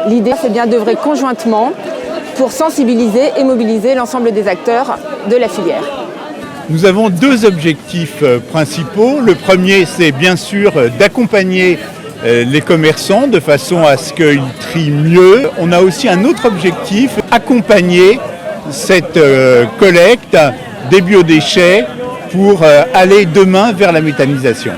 L'idée, c'est bien d'œuvrer conjointement pour sensibiliser et mobiliser l'ensemble des acteurs de la filière. Nous avons deux objectifs principaux. Le premier, c'est bien sûr d'accompagner les commerçants de façon à ce qu'ils trient mieux. On a aussi un autre objectif, accompagner cette collecte des biodéchets pour aller demain vers la méthanisation.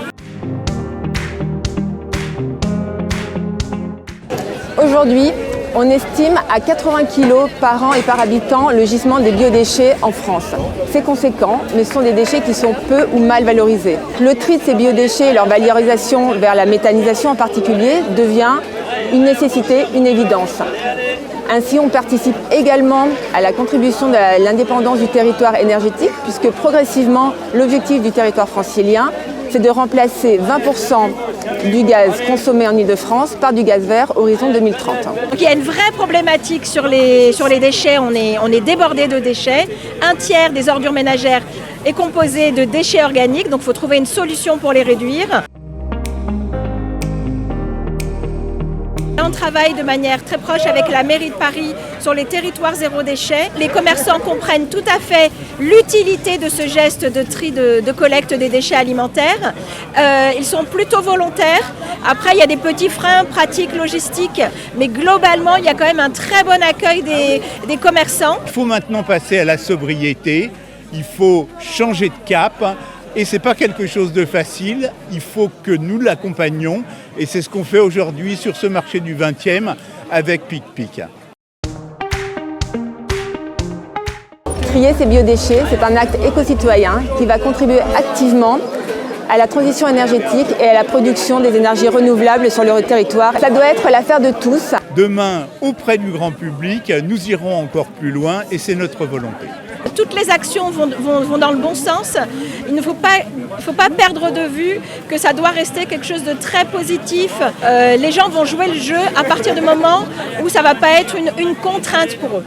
Aujourd'hui, on estime à 80 kg par an et par habitant le gisement des biodéchets en France. C'est conséquent, mais ce sont des déchets qui sont peu ou mal valorisés. Le tri de ces biodéchets et leur valorisation vers la méthanisation en particulier devient une nécessité, une évidence. Ainsi, on participe également à la contribution de l'indépendance du territoire énergétique, puisque progressivement, l'objectif du territoire francilien, c'est de remplacer 20% du gaz consommé en Île-de-France par du gaz vert horizon 2030. Donc il y a une vraie problématique sur les déchets, on est débordé de déchets. Un tiers des ordures ménagères est composé de déchets organiques, donc il faut trouver une solution pour les réduire. On travaille de manière très proche avec la mairie de Paris sur les territoires zéro déchet. Les commerçants comprennent tout à fait l'utilité de ce geste de tri de collecte des déchets alimentaires. Ils sont plutôt volontaires. Après, il y a des petits freins pratiques, logistiques, mais globalement, il y a quand même un très bon accueil des commerçants. Il faut maintenant passer à la sobriété, il faut changer de cap. Et ce n'est pas quelque chose de facile, il faut que nous l'accompagnions et c'est ce qu'on fait aujourd'hui sur ce marché du 20e avec PicPic. Trier ces biodéchets, c'est un acte éco-citoyen qui va contribuer activement à la transition énergétique et à la production des énergies renouvelables sur le territoire. Ça doit être l'affaire de tous. Demain, auprès du grand public, nous irons encore plus loin et c'est notre volonté. Toutes les actions vont dans le bon sens. Il ne faut pas perdre de vue que ça doit rester quelque chose de très positif. Les gens vont jouer le jeu à partir du moment où ça ne va pas être une contrainte pour eux.